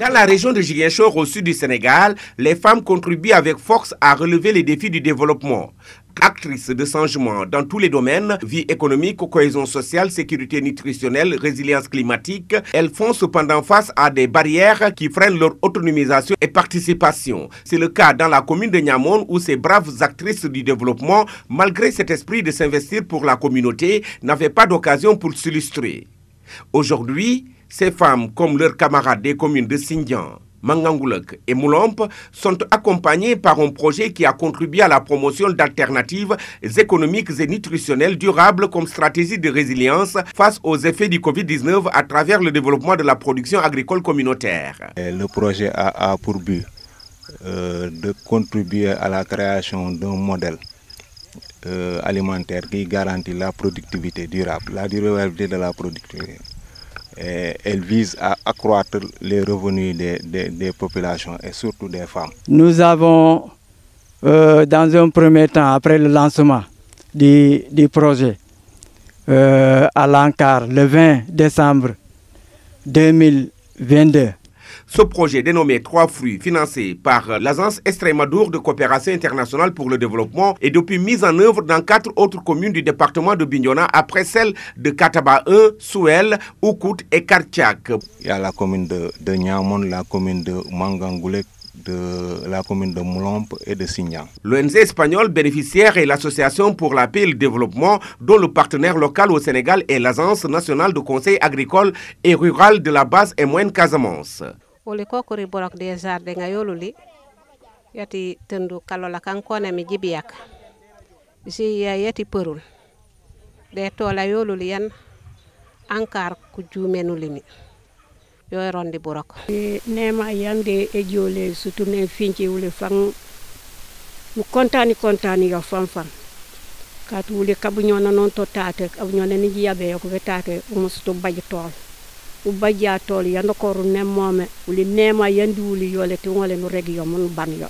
Dans la région de Ziguinchor, au sud du Sénégal, les femmes contribuent avec force à relever les défis du développement. Actrices de changement dans tous les domaines, vie économique, cohésion sociale, sécurité nutritionnelle, résilience climatique, elles font cependant face à des barrières qui freinent leur autonomisation et participation. C'est le cas dans la commune de Niamone où ces braves actrices du développement, malgré cet esprit de s'investir pour la communauté, n'avaient pas d'occasion pour s'illustrer. Aujourd'hui, ces femmes, comme leurs camarades des communes de Sindian, Mangangoulek et Moulomp, sont accompagnées par un projet qui a contribué à la promotion d'alternatives économiques et nutritionnelles durables comme stratégie de résilience face aux effets du Covid-19 à travers le développement de la production agricole communautaire. Le projet a pour but de contribuer à la création d'un modèle alimentaire qui garantit la productivité durable, la durabilité de la productivité. Elle vise à accroître les revenus des populations et surtout des femmes. Nous avons, dans un premier temps, après le lancement du projet, à l'Ankar, le 20 décembre 2022, ce projet dénommé 3 fruits, financé par l'Agence Extrémadour de coopération internationale pour le développement, est depuis mise en œuvre dans 4 autres communes du département de Bignona, après celles de Kataba 1, Souel, Oukout et Kartiak. Il y a la commune de Niamone, la commune de Mangangoulek, la commune de Moulomp et de Sindian. L'ONG espagnole bénéficiaire est l'Association pour la paix et le développement, dont le partenaire local au Sénégal est l'Agence nationale de conseil agricole et rural de la base et moyenne Casamance. Oli kokori borok des jardins nga yoluli yati tendu kalola kankone mi jibiyak ji yati perul de tola yoluli yan ankar ku jumenu limi yoy rondi borok nema yande e jole sutune finci wule fang mu kontani yo fanfan kat wule kabu nyona non to tate abu nyona ni jiyabe ko tate umusto baji tol u bajja tol yando koru nemmome wuli nema yandi wuli yole te ngole no regi yo mon ban yo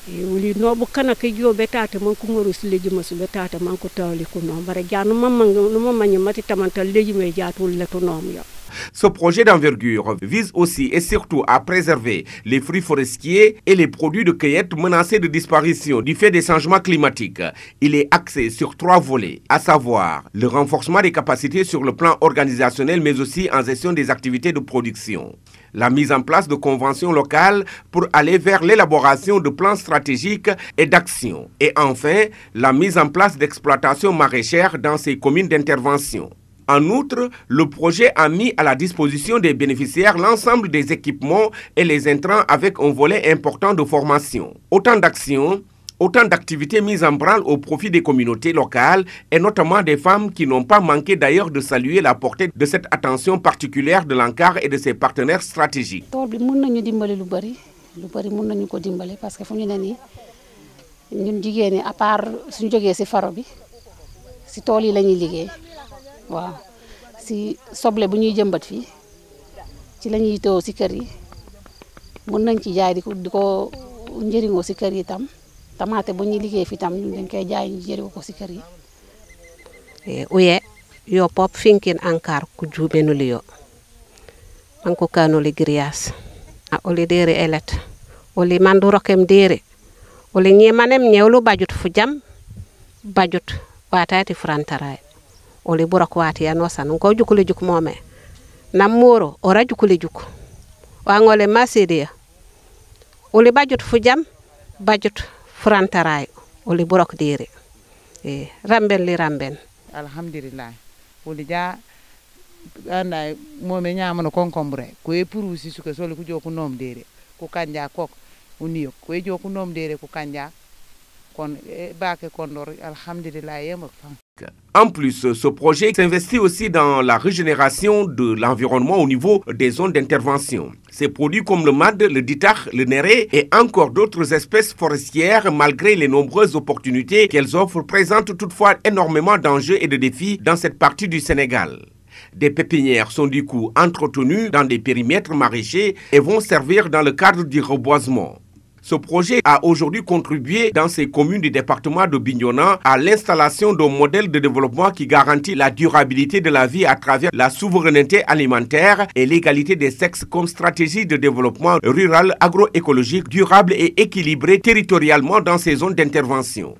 wuli no bu kana ke jobe tata man ko ngoru sileji masu be tata man ko tawli ko no bare janu mamma mati tamantal leji me jatul le to nom yo. Ce projet d'envergure vise aussi et surtout à préserver les fruits forestiers et les produits de cueillette menacés de disparition du fait des changements climatiques. Il est axé sur 3 volets, à savoir le renforcement des capacités sur le plan organisationnel mais aussi en gestion des activités de production, la mise en place de conventions locales pour aller vers l'élaboration de plans stratégiques et d'actions, et enfin la mise en place d'exploitations maraîchères dans ces communes d'intervention. En outre, le projet a mis à la disposition des bénéficiaires l'ensemble des équipements et les intrants avec un volet important de formation. Autant d'actions, autant d'activités mises en branle au profit des communautés locales et notamment des femmes qui n'ont pas manqué d'ailleurs de saluer la portée de cette attention particulière de l'ANCAR et de ses partenaires stratégiques. Parce que ñun jigéen ñi à part suñu jógee ci faro bi ci tool yi lañuy liggéey waaw ci soble bu ñuy jëmbat fii ci lañuy teew ci kër yi mën nañ ci jaay di ko njëriñoo ci kër yi tam tamaate bu ñuy liggéey fi tam ñun dañ koy jaay ñu jëriñoo ko ci kër yi uye yo pop finkin ANCAR ku jubenu liyo manko kanoli grillage a oli dere elet oli mandu rokem dere oli nyemanem nyewlu bajut fu jam bajut watati frantaray oli burok wati yanosan ko jukuli juk mome nam moro ora jukuli juk wa ngole masidia oli bajut fu jam bajut frantaray oli burok dire ramben li ramben alhamdulillah oli ja anda mome nyaamano konkombre ko e puru si suka soli ku joku nom dere ko kanja kok uniyo ko e joku nom dere ko kanja kon baake kondor alhamdulillah yemak fam. En plus, ce projet s'investit aussi dans la régénération de l'environnement au niveau des zones d'intervention. Ces produits comme le mad, le ditar, le néré et encore d'autres espèces forestières, malgré les nombreuses opportunités qu'elles offrent, présentent toutefois énormément d'enjeux et de défis dans cette partie du Sénégal. Des pépinières sont du coup entretenues dans des périmètres maraîchers et vont servir dans le cadre du reboisement. Ce projet a aujourd'hui contribué dans ces communes du département de Bignona à l'installation d'un modèle de développement qui garantit la durabilité de la vie à travers la souveraineté alimentaire et l'égalité des sexes comme stratégie de développement rural agroécologique durable et équilibré territorialement dans ces zones d'intervention.